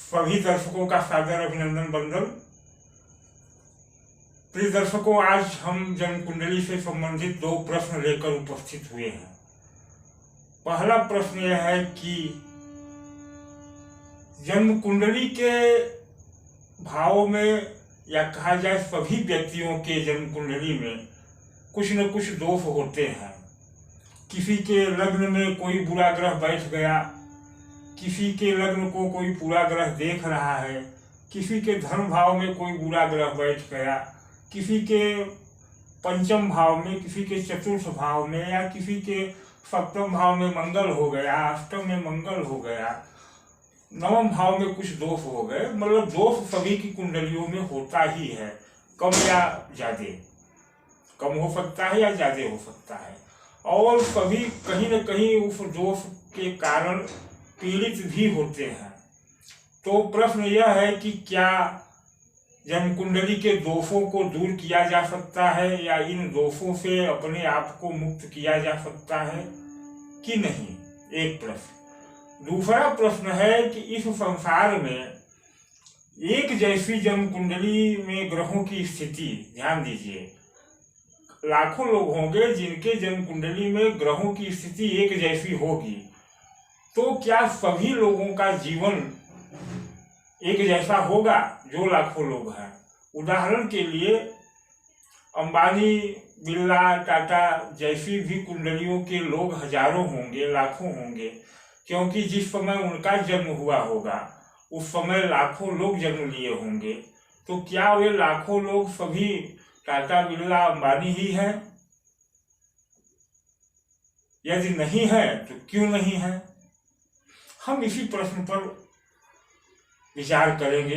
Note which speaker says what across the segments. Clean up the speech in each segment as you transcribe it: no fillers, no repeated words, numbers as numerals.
Speaker 1: सभी दर्शकों का सादर अभिनंदन बंदन। प्रिय दर्शकों, आज हम जन्म कुंडली से संबंधित दो प्रश्न लेकर उपस्थित हुए हैं। पहला प्रश्न यह है कि जन्म कुंडली के भावों में, या कहा जाए सभी व्यक्तियों के जन्म कुंडली में कुछ न कुछ दोष होते हैं। किसी के लग्न में कोई बुरा ग्रह बैठ गया, किसी के लग्न को कोई पूरा ग्रह देख रहा है, किसी के धर्म भाव में कोई बुरा ग्रह बैठ गया, किसी के पंचम भाव में, किसी के चतुर्थ भाव में, या किसी के सप्तम भाव में मंगल हो गया, अष्टम में मंगल हो गया, नवम भाव में कुछ दोष हो गए। मतलब दोष सभी की कुंडलियों में होता ही है, कम या ज्यादा, कम हो सकता है या ज्यादा हो सकता है, और सभी कहीं न कहीं उस दोष के कारण पीड़ित भी होते हैं। तो प्रश्न यह है कि क्या जन्म कुंडली के दोषों को दूर किया जा सकता है, या इन दोषों से अपने आप को मुक्त किया जा सकता है कि नहीं, एक प्रश्न। दूसरा प्रश्न है कि इस संसार में एक जैसी जन्म कुंडली में ग्रहों की स्थिति, ध्यान दीजिए, लाखों लोग होंगे जिनके जन्म कुंडली में ग्रहों की स्थिति एक जैसी होगी, तो क्या सभी लोगों का जीवन एक जैसा होगा जो लाखों लोग हैं? उदाहरण के लिए अंबानी, बिरला, टाटा जैसी भी कुंडलियों के लोग हजारों होंगे, लाखों होंगे, क्योंकि जिस समय उनका जन्म हुआ होगा उस समय लाखों लोग जन्म लिए होंगे। तो क्या वे लाखों लोग सभी टाटा, बिरला, अंबानी ही हैं? यदि नहीं है तो क्यों नहीं है? हम इसी प्रश्न पर विचार करेंगे।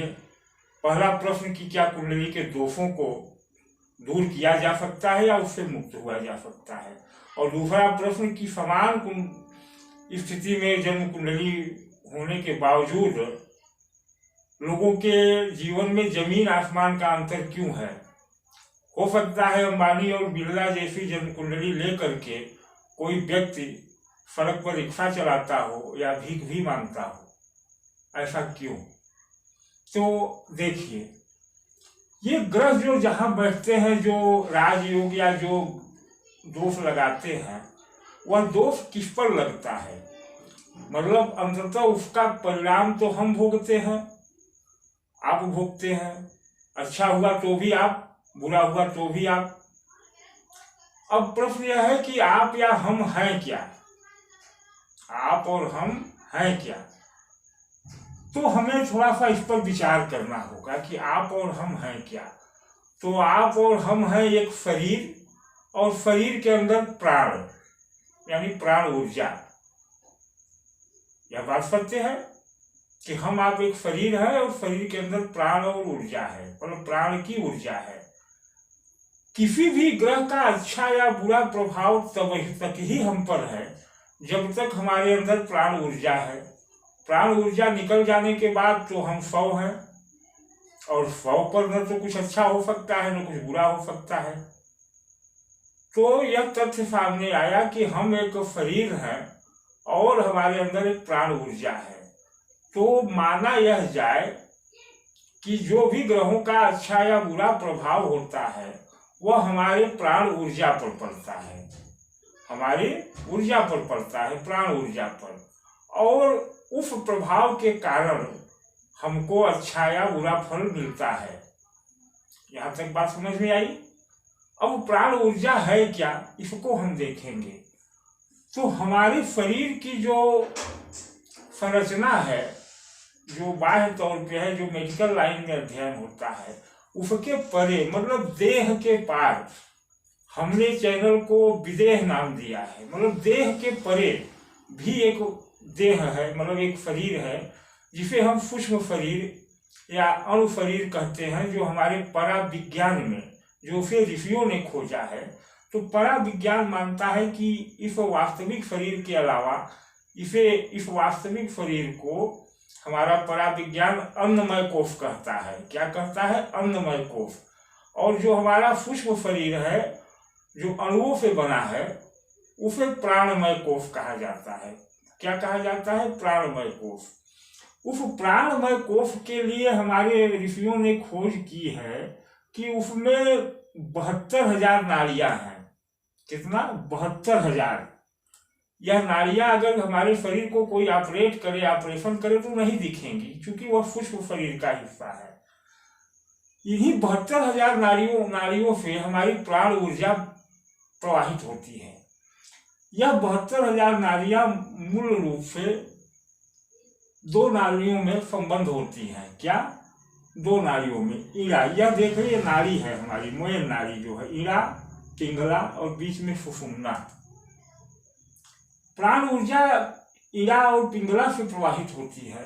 Speaker 1: पहला प्रश्न कि क्या कुंडली के दोषों को दूर किया जा सकता है या उससे मुक्त हुआ जा सकता है, और दूसरा प्रश्न कि समान स्थिति में जन्म कुंडली होने के बावजूद लोगों के जीवन में जमीन आसमान का अंतर क्यों है। हो सकता है अंबानी और बिरला जैसी जन्म कुंडली लेकर के कोई व्यक्ति सड़क पर रिक्शा चलाता हो या भीख भी मांगता हो, ऐसा क्यों? तो देखिए, ये ग्रह जो जहां बैठते हैं, जो राजयोग या जो दोष लगाते हैं, वह दोष किस पर लगता है? मतलब अंततः उसका परिणाम तो हम भोगते हैं, आप भोगते हैं। अच्छा हुआ तो भी आप, बुरा हुआ तो भी आप। अब प्रश्न यह है कि आप या हम हैं क्या? आप और हम हैं क्या? तो हमें थोड़ा सा इस पर विचार करना होगा कि आप और हम हैं क्या। तो आप और हम हैं एक शरीर, और शरीर के अंदर प्राण, यानी प्राण ऊर्जा। यह बात सत्य है कि हम आप एक शरीर है और शरीर के अंदर प्राण और ऊर्जा है, मतलब प्राण की ऊर्जा है। किसी भी ग्रह का अच्छा या बुरा प्रभाव तब तक ही हम पर है जब तक हमारे अंदर प्राण ऊर्जा है। प्राण ऊर्जा निकल जाने के बाद तो हम 100 हैं, और 100 पर न तो कुछ अच्छा हो सकता है न कुछ बुरा हो सकता है। तो यह तथ्य सामने आया कि हम एक शरीर हैं और हमारे अंदर एक प्राण ऊर्जा है। तो माना यह जाए कि जो भी ग्रहों का अच्छा या बुरा प्रभाव होता है वह हमारे प्राण ऊर्जा पर पड़ता है, हमारी ऊर्जा पर पड़ता है, प्राण ऊर्जा पर, और उस प्रभाव के कारण हमको अच्छा या बुरा फल मिलता है। यहाँ तक बात समझ में आई? अब प्राण ऊर्जा है क्या, इसको हम देखेंगे। तो हमारे शरीर की जो संरचना है, जो बाह्य तौर पे है, जो मेडिकल लाइन में अध्ययन होता है, उसके परे, मतलब देह के पार, हमने चैनल को विदेह नाम दिया है। मतलब देह के परे भी एक देह है, मतलब एक शरीर है, जिसे हम सूक्ष्म शरीर या अणु शरीर कहते हैं, जो हमारे परा विज्ञान में, जो उसे ऋषियों ने खोजा है। तो परा विज्ञान मानता है कि इस वास्तविक शरीर के अलावा इस वास्तविक शरीर को हमारा परा विज्ञान अन्नमय कोष कहता है। क्या कहता है? अन्नमय कोष। और जो हमारा सूक्ष्म शरीर है, जो अणुओं से बना है, उसे प्राणमय कोष कहा जाता है। क्या कहा जाता है? प्राणमय कोष। उस प्राणमय कोष के लिए हमारे ऋषियों ने खोज की है कि उसमें 72,000 नाड़ियां हैं। कितना? 72,000। यह नाड़ियां अगर हमारे शरीर को कोई ऑपरेट करे, ऑपरेशन करे तो नहीं दिखेंगी, क्योंकि वह सूक्ष्म शरीर का हिस्सा है। इन्हीं 72,000 नाड़ियों से हमारी प्राण ऊर्जा प्रवाहित होती है। यह 72,000 नाड़ियां मूल रूप से 2 नाड़ियों में संबंध होती हैं। क्या? 2 नाड़ियों में। ईड़ा, यह देखो ये नाड़ी है हमारी, मोयन नाड़ी जो है, ईड़ा, पिंगला और बीच में सुषुम्ना। प्राण ऊर्जा ईड़ा और पिंगला से प्रवाहित होती है,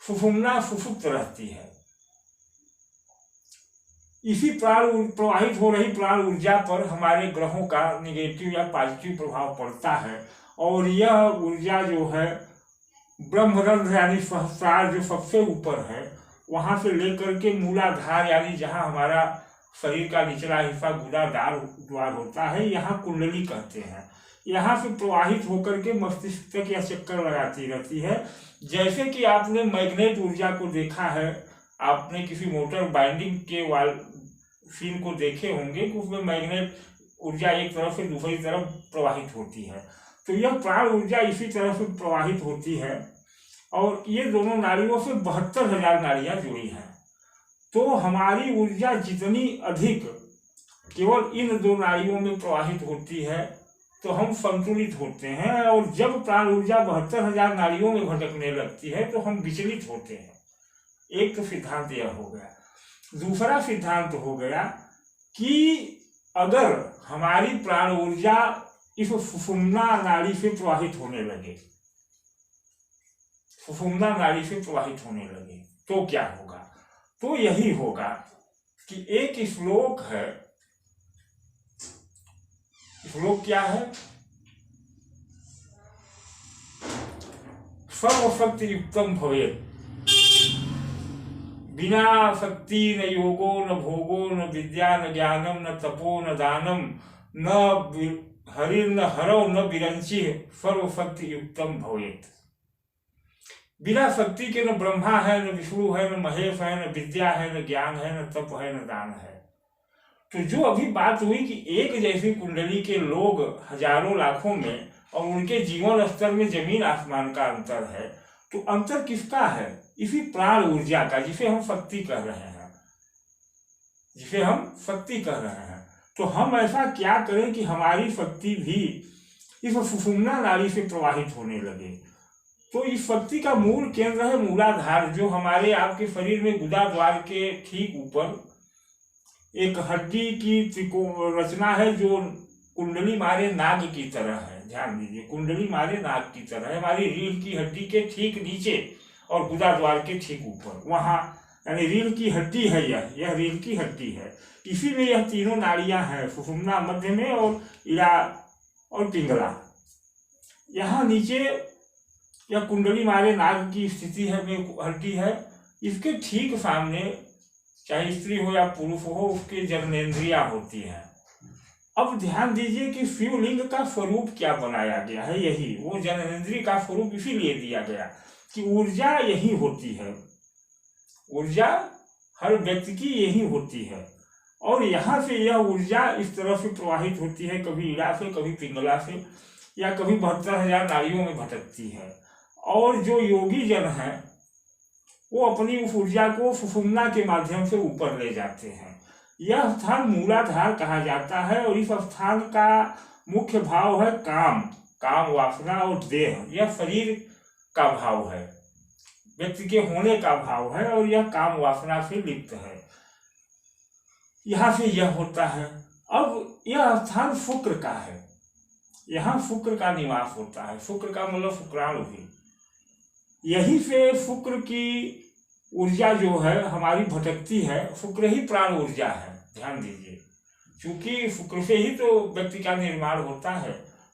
Speaker 1: सुषुम्ना सुषुप्त रहती है। इसी प्रवाहित हो रही प्राण ऊर्जा पर हमारे ग्रहों का निगेटिव या पॉजिटिव प्रभाव पड़ता है। और यह ऊर्जा जो है ब्रह्मरंध्र यानी सहस्रार जो सबसे ऊपर है, वहां से लेकर के मूलाधार यानी जहां हमारा शरीर का निचला हिस्सा गुदादार द्वार होता है, यहाँ कुंडली कहते हैं, यहाँ से प्रवाहित होकर के मस्तिष्क तक या चक्कर लगाती रहती है। जैसे कि आपने मैग्नेट ऊर्जा को देखा है, आपने किसी मोटर बाइंडिंग के सीन को देखे होंगे कि उसमें मैग्नेट ऊर्जा एक तरफ से दूसरी तरफ प्रवाहित होती है। तो यह प्राण ऊर्जा इसी तरह से प्रवाहित होती है। और ये दोनों नाड़ियों से 72,000 नाड़ियां जुड़ी हैं। तो हमारी ऊर्जा जितनी अधिक केवल इन 2 नाड़ियों में प्रवाहित होती है तो हम संतुलित होते हैं। और जब प्राण ऊर्जा 72,000 नाड़ियों में भटकने लगती है तो हम विचलित होते हैं। एक तो सिद्धांत यह हो गया। दूसरा सिद्धांत हो गया कि अगर हमारी प्राण ऊर्जा इस सुषुम्ना नाड़ी से प्रवाहित होने लगे, सुषुम्ना नाड़ी से प्रवाहित होने लगे, तो क्या होगा? तो यही होगा कि एक श्लोक है, श्लोक क्या है? सर्वशक्ति युक्तम भवेत्, बिना शक्ति न योगो न भोगो न विद्या न ज्ञानम न तपो न दानम न हरिर न हरो न विरंची सर्वशक्ति युक्तम भवेत्। बिना शक्ति के न ब्रह्मा है, न विष्णु है, न महेश है, न विद्या है, न ज्ञान है, न तप है, न दान है। तो जो अभी बात हुई कि एक जैसी कुंडली के लोग हजारों लाखों में और उनके जीवन स्तर में जमीन आसमान का अंतर है, तो अंतर किसका है? इसी प्राण ऊर्जा का, जिसे हम शक्ति कह रहे हैं, जिसे हम शक्ति कह रहे हैं। तो हम ऐसा क्या करें कि हमारी शक्ति भी इस सुषुम्ना नाड़ी से प्रवाहित होने लगे। तो इस शक्ति का मूल केंद्र है मूलाधार, जो हमारे आपके शरीर में गुदा द्वार के ठीक ऊपर एक हड्डी की त्रिकोण रचना है, जो कुंडली मारे नाग की तरह है। ध्यान दीजिए, कुंडली मारे नाग की तरह है, हमारी रीढ़ की हड्डी के ठीक नीचे और गुदा द्वार के ठीक ऊपर, वहां यानी रीढ़ की हड्डी है। यह रीढ़ की हड्डी है। इसी में यह तीनों नाड़ियां हैं, सुषुम्ना मध्य में और ईड़ा और पिंगला। यहाँ नीचे यह कुंडली मारे नाग की स्थिति है, में हड्डी है। इसके ठीक सामने चाहे स्त्री हो या पुरुष हो, उसके जननेंद्रियां होती हैं। अब ध्यान दीजिए कि शिवलिंग का स्वरूप क्या बनाया गया है, यही वो जननेंद्रिय का स्वरूप इसीलिए दिया गया कि ऊर्जा यही होती है, ऊर्जा हर व्यक्ति की यही होती है। और यहाँ से यह ऊर्जा इस तरह से प्रवाहित होती है, कभी ईड़ा से, कभी पिंगला से, या कभी 72,000 नाड़ियों में भटकती है। और जो योगी जन हैं वो अपनी उस ऊर्जा को सुषुम्ना के माध्यम से ऊपर ले जाते हैं। यह स्थान मूलाधार कहा जाता है। और इस स्थान का मुख्य भाव है काम, काम वासना और देह। यह शरीर का भाव है, व्यक्ति के होने का भाव है, और यह काम वासना से लिप्त है। यहाँ से यह होता है। अब यह स्थान शुक्र का है, यहाँ शुक्र का निवास होता है। शुक्र का मतलब शुक्राणु भी। यही से शुक्र की ऊर्जा जो है हमारी भटकती है। शुक्र ही प्राण ऊर्जा है, ध्यान दीजिए, क्योंकि शुक्र से ही तो व्यक्ति का निर्माण होता है।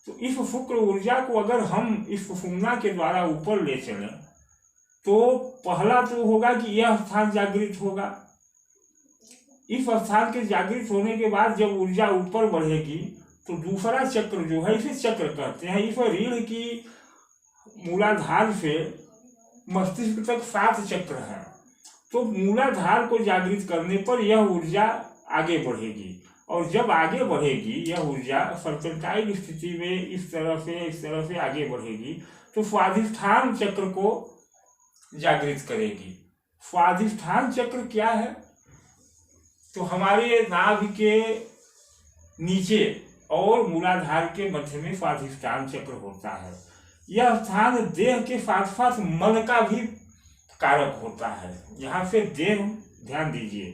Speaker 1: तो इस शुक्र ऊर्जा को अगर हम इस सुषुम्ना के द्वारा ऊपर ले चलें तो पहला तो होगा कि यह स्थान जागृत होगा। इस स्थान के जागृत होने के बाद जब ऊर्जा ऊपर बढ़ेगी तो दूसरा चक्र जो है, इसे चक्र कहते हैं। इस रीढ़ की मूलाधार से मस्तिष्क तक 7 चक्र हैं। तो मूलाधार को जागृत करने पर यह ऊर्जा आगे बढ़ेगी, और जब आगे बढ़ेगी यह ऊर्जा सर्पेंटाइल स्थिति में इस तरह से आगे बढ़ेगी तो स्वाधिष्ठान चक्र को जागृत करेगी। स्वाधिष्ठान चक्र क्या है? तो हमारे नाभि के नीचे और मूलाधार के मध्य में स्वाधिष्ठान चक्र होता है। यह स्थान देह के साथ साथ मन का भी कारक होता है। यहाँ से देह, ध्यान दीजिए,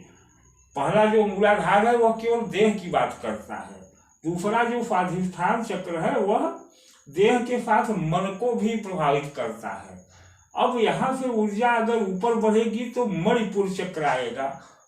Speaker 1: पहला जो मूलाधार है वह केवल देह की बात करता है, दूसरा जो स्वाधिष्ठान चक्र है वह देह के साथ मन को भी प्रभावित करता है। अब यहाँ से ऊर्जा अगर ऊपर बढ़ेगी तो मणिपुर चक्र आएगा।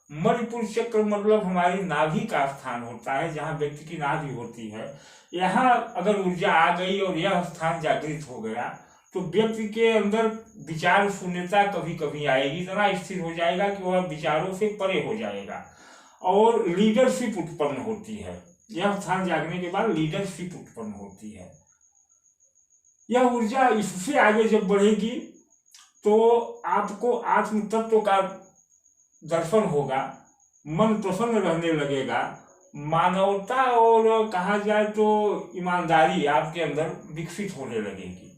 Speaker 1: मणिपुर चक्र मतलब हमारी नाभि का स्थान होता है, जहाँ व्यक्ति की नाभि होती है। यहाँ अगर ऊर्जा आ गई और यह स्थान जागृत हो गया तो व्यक्ति के अंदर विचार शून्यता कभी कभी आएगी, इतना स्थिर हो जाएगा कि वह विचारों से परे हो जाएगा, और लीडरशिप उत्पन्न होती है। यह स्थान जागने के बाद लीडरशिप उत्पन्न होती है। यह ऊर्जा इससे आगे जब बढ़ेगी तो आपको आत्म तत्व का दर्शन होगा, मन प्रसन्न रहने लगेगा, मानवता और कहा जाए तो ईमानदारी आपके अंदर विकसित होने लगेगी।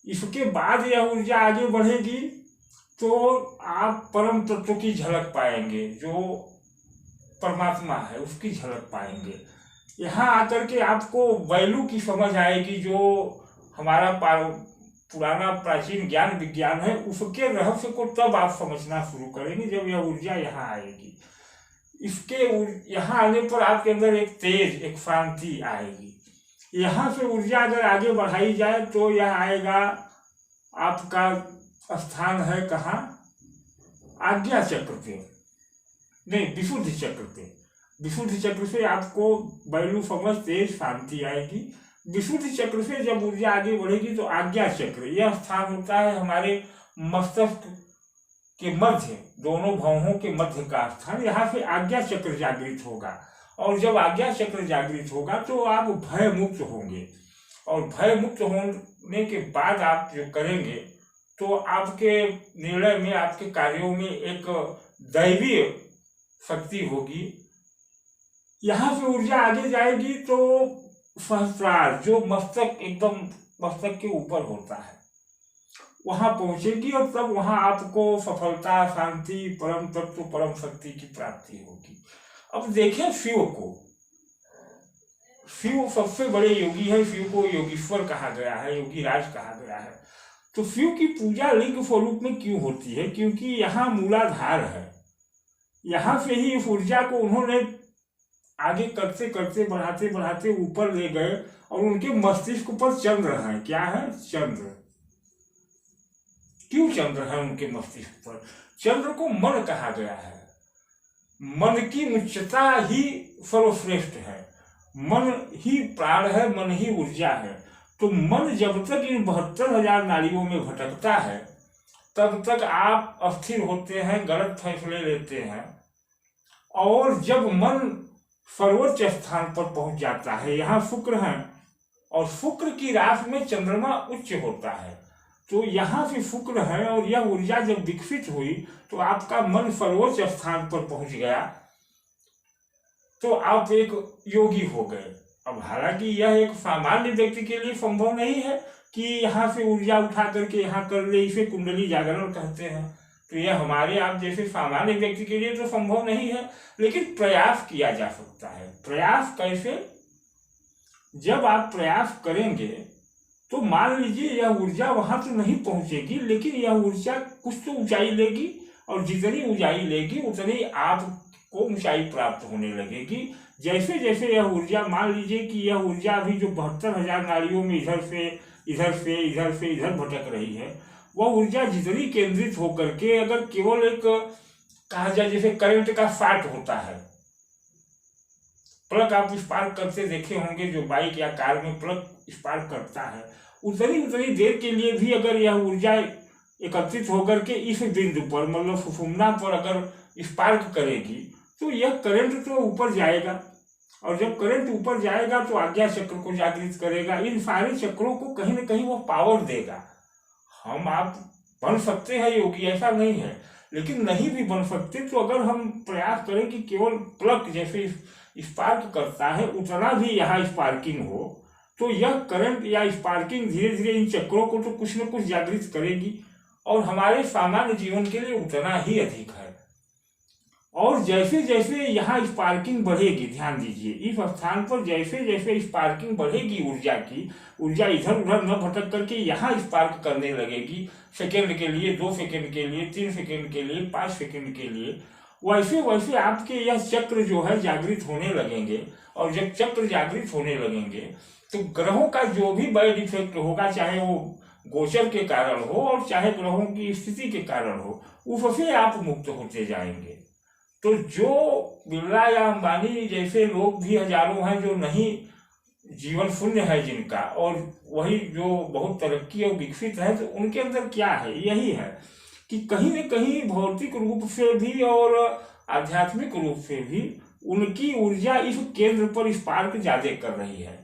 Speaker 1: इसके बाद यह ऊर्जा आगे बढ़ेगी तो आप परम तत्व की झलक पाएंगे, जो परमात्मा है उसकी झलक पाएंगे। यहाँ आकर के आपको वैल्यू की समझ आएगी, जो हमारा पुराना प्राचीन ज्ञान विज्ञान है उसके रहस्य को तब आप समझना शुरू करेंगे जब यह ऊर्जा यहाँ आएगी। इसके यहाँ आने पर आपके अंदर एक तेज, एक शांति आएगी। यहाँ से ऊर्जा अगर आगे बढ़ाई जाए तो यह आएगा, आपका स्थान है कहाँ? आज्ञा चक्र पे, नहीं विशुद्धि चक्र पे। विशुद्धि चक्र से आपको वैल्यू समझ, तेज, शांति आएगी। विशुद्धि चक्र से जब ऊर्जा आगे बढ़ेगी तो आज्ञा चक्र, यह स्थान होता है हमारे मस्तिष्क के मध्य, दोनों भौहों के मध्य का स्थान। यहाँ से आज्ञा चक्र जागृत होगा, और जब आज्ञा चक्र जागृत होगा तो आप भय मुक्त होंगे, और भय मुक्त होने के बाद आप जो करेंगे तो आपके निर्णय में, आपके कार्यों में एक दैवीय शक्ति होगी। यहाँ से ऊर्जा आगे जाएगी तो सहस्रार, जो मस्तक, एकदम मस्तक के ऊपर होता है, वहां पहुंचेगी, और तब वहां आपको सफलता, शांति, परम तत्व, परम शक्ति की प्राप्ति होगी। अब देखें शिव को। शिव सबसे बड़े योगी है, शिव को योगीश्वर कहा गया है, योगी राज कहा गया है। तो शिव की पूजा लिंग स्वरूप में क्यों होती है? क्योंकि यहाँ मूलाधार है, यहाँ से ही इस ऊर्जा को उन्होंने आगे करते करते बढ़ाते बढ़ाते ऊपर ले गए, और उनके मस्तिष्क पर चंद्र है। क्या है? चंद्र। क्यों चंद्र है उनके मस्तिष्क पर? चंद्र को मन कहा गया है। मन की उच्चता ही सर्वश्रेष्ठ है, मन ही प्राण है, मन ही ऊर्जा है। तो मन जब तक इन 72,000 नाड़ियों में भटकता है तब तक आप अस्थिर होते हैं, गलत फैसले लेते हैं, और जब मन सर्वोच्च स्थान पर पहुंच जाता है, यहाँ शुक्र है, और शुक्र की राशि में चंद्रमा उच्च होता है, तो यहाँ से शुक्र है, और यह ऊर्जा जब विकसित हुई तो आपका मन सर्वोच्च स्थान पर पहुंच गया, तो आप एक योगी हो गए। अब हालांकि यह एक सामान्य व्यक्ति के लिए संभव नहीं है कि यहाँ से ऊर्जा उठा करके यहाँ कर ले, इसे कुंडली जागरण कहते हैं। तो यह हमारे आप जैसे सामान्य व्यक्ति के लिए तो संभव नहीं है, लेकिन प्रयास किया जा सकता है। प्रयास कैसे? जब आप प्रयास करेंगे तो मान लीजिए यह ऊर्जा वहां तो नहीं पहुंचेगी, लेकिन यह ऊर्जा कुछ तो ऊंचाई लेगी, और जितनी ऊंचाई लेगी उतनी आपको ऊंचाई प्राप्त होने लगेगी। जैसे जैसे यह ऊर्जा, मान लीजिए कि यह ऊर्जा अभी जो 72,000 नाड़ियों में इधर से इधर भटक रही है, वह ऊर्जा जितनी केंद्रित होकर के अगर केवल एक कहा जाए जैसे करंट का शॉर्ट होता है, प्लग आप स्पार्क करते देखे होंगे, जो बाइक या कार में प्लग स्पार्क करता है, उतनी देर के लिए भी अगर यह ऊर्जा एकत्रित होकर के इस बिंदु पर, मतलब सुषुम्ना पर अगर स्पार्क करेगी तो यह करंट तो ऊपर जाएगा, और जब करंट ऊपर जाएगा तो आज्ञा चक्र को जागृत करेगा। इन सारे चक्रों को कहीं ना कहीं वो पावर देगा। हम आप बन सकते हैं योगी, ऐसा नहीं है, लेकिन नहीं भी बन सकते तो अगर हम प्रयास करें कि केवल प्लग जैसे स्पार्क करता है उतना भी यहाँ स्पार्किंग हो, तो यह करंट या स्पार्किंग धीरे धीरे इन चक्रों को तो कुछ न कुछ जागृत करेगी और हमारे सामान्य जीवन के लिए उतना ही अधिक है। और जैसे जैसे यहाँ स्पार्किंग बढ़ेगी, ध्यान दीजिए इस स्थान पर जैसे जैसे स्पार्किंग बढ़ेगी ऊर्जा की, ऊर्जा इधर उधर न भटक करके यहाँ स्पार्क करने लगेगी, सेकेंड के लिए, 2 सेकेंड के लिए, 3 सेकेंड के लिए, 5 सेकेंड के लिए, वैसे वैसे आपके यह चक्र जो है जागृत होने लगेंगे। और जब चक्र जागृत होने लगेंगे तो ग्रहों का जो भी बैड इफेक्ट होगा, चाहे वो गोचर के कारण हो और चाहे ग्रहों की स्थिति के कारण हो, उससे आप मुक्त होते जाएंगे। तो जो बिरला या अंबानी जैसे लोग भी हजारों हैं जो नहीं जीवन शून्य है जिनका, और वही जो बहुत तरक्की और विकसित है, तो उनके अंदर क्या है, यही है कि कहीं न कहीं भौतिक रूप से भी और आध्यात्मिक रूप से भी उनकी ऊर्जा इस केंद्र पर स्पार्क ज्यादा कर रही है।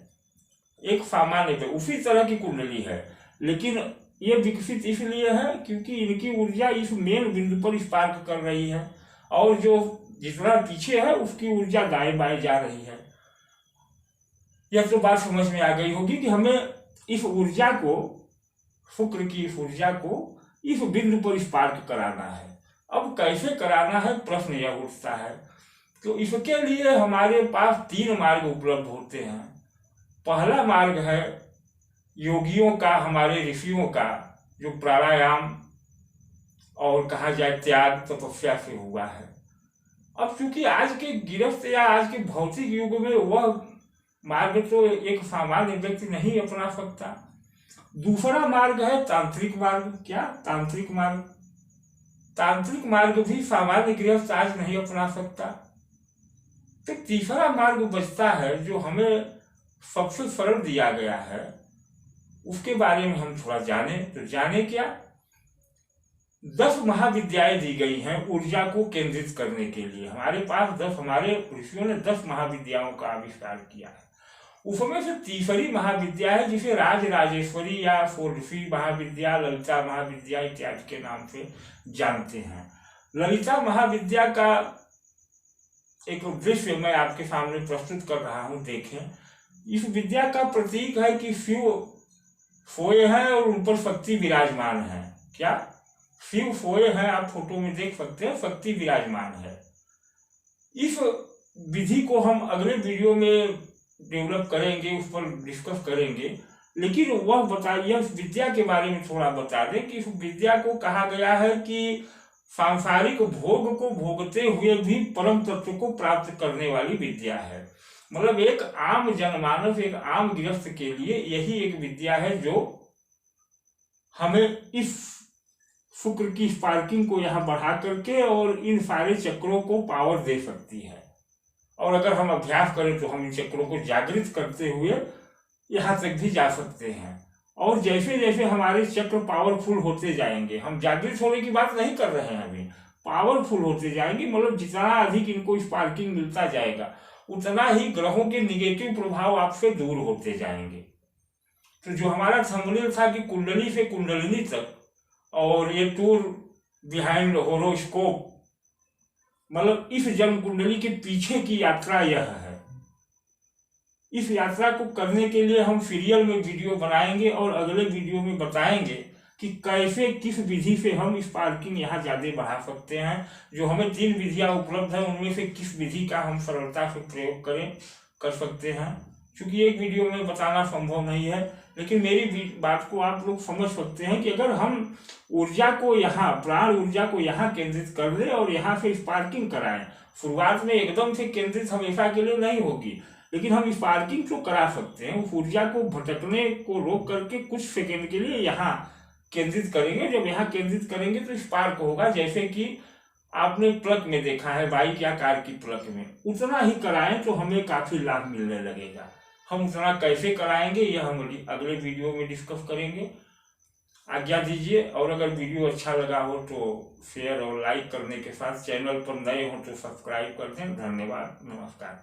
Speaker 1: एक सामान्य पे उसी तरह की कुंडली है, लेकिन ये विकसित इसलिए है क्योंकि इनकी ऊर्जा इस मेन बिंदु पर स्पार्क कर रही है और जो जितना पीछे है उसकी ऊर्जा दाएं बाएं जा रही है। यह तो बात समझ में आ गई होगी कि हमें इस ऊर्जा को, शुक्र की इस ऊर्जा को इस बिंदु पर स्पार्क कराना है। अब कैसे कराना है प्रश्न यह उठता है। तो इसके लिए हमारे पास 3 मार्ग उपलब्ध होते हैं। पहला मार्ग है योगियों का, हमारे ऋषियों का, जो प्राणायाम और कहा जाए त्याग तपस्या से हुआ है। अब चूंकि आज के गिरफ्त या आज के भौतिक युग में वह मार्ग तो एक सामान्य व्यक्ति नहीं अपना सकता। दूसरा मार्ग है तांत्रिक मार्ग। क्या? तांत्रिक मार्ग। तांत्रिक मार्ग भी सामान्य गृहस्थ आज नहीं अपना सकता। तो तीसरा मार्ग बचता है जो हमें सबसे सरल दिया गया है, उसके बारे में हम थोड़ा जाने। तो जाने क्या? 10 महाविद्याएं दी गई हैं ऊर्जा को केंद्रित करने के लिए। हमारे पास 10, हमारे ऋषियों ने 10 महाविद्याओं का आविष्कार किया है। उसमें से तीसरी महाविद्या है जिसे राज राजेश्वरी या षोडशी महाविद्या, ललिता महाविद्या इत्यादि के नाम से जानते हैं। ललिता महाविद्या का एक दृश्य मैं आपके सामने प्रस्तुत कर रहा हूं, देखें। इस विद्या का प्रतीक है कि शिव सोए हैं और उन पर शक्ति विराजमान है। क्या? शिव सोए हैं, आप फोटो में देख सकते हैं, शक्ति विराजमान है। इस विधि को हम अगले वीडियो में डेवलप करेंगे, उस पर डिस्कस करेंगे, लेकिन वह बताइए उस विद्या के बारे में थोड़ा बता दें कि इस विद्या को कहा गया है कि सांसारिक भोग को भोगते हुए भी परम तत्व को प्राप्त करने वाली विद्या है। मतलब एक आम जनमानस, एक आम गृहस्थ के लिए यही एक विद्या है जो हमें इस शुक्र की स्पार्किंग को यहाँ बढ़ा करके और इन सारे चक्रों को पावर दे सकती है। और अगर हम अभ्यास करें तो हम इन चक्रों को जागृत करते हुए यहाँ तक भी जा सकते हैं। और जैसे जैसे हमारे चक्र पावरफुल होते जाएंगे, हम जागृत होने की बात नहीं कर रहे हैं अभी, पावरफुल होते जाएंगे, मतलब जितना अधिक इनको स्पार्किंग मिलता जाएगा उतना ही ग्रहों के निगेटिव प्रभाव आपसे दूर होते जाएंगे। तो जो हमारा थंबनेल था कि कुंडली से कुंडलिनी तक और ये टूर बिहाइंड होरोस्कोप, मतलब इस जन्म कुंडली के पीछे की यात्रा यह है। इस यात्रा को करने के लिए हम सीरियल में वीडियो बनाएंगे और अगले वीडियो में बताएंगे कि कैसे, किस विधि से हम स्पार्किंग यहाँ ज्यादा बढ़ा सकते हैं। जो हमें 3 विधियां उपलब्ध हैं उनमें से किस विधि का हम सरलता से प्रयोग कर सकते हैं। क्योंकि एक वीडियो में बताना संभव नहीं है, लेकिन मेरी बात को आप लोग समझ सकते हैं कि अगर हम ऊर्जा को यहाँ, प्राण ऊर्जा को यहाँ केंद्रित कर ले और यहाँ से स्पार्किंग कराएं, शुरुआत में एकदम से केंद्रित हमेशा के लिए नहीं होगी, लेकिन हम स्पार्किंग तो करा सकते हैं। उस ऊर्जा को भटकने को रोक करके कुछ सेकेंड के लिए यहाँ केंद्रित करेंगे। जब यहाँ केंद्रित करेंगे तो स्पार्क होगा, जैसे कि आपने प्लग में देखा है, बाइक या कार की प्लग में, उतना ही कराएं तो हमें काफी लाभ मिलने लगेगा। हम उतना कैसे कराएंगे यह हम अगले वीडियो में डिस्कस करेंगे। आज्ञा दीजिए, और अगर वीडियो अच्छा लगा हो तो शेयर और लाइक करने के साथ चैनल पर नए हो तो सब्सक्राइब कर दें। धन्यवाद, नमस्कार।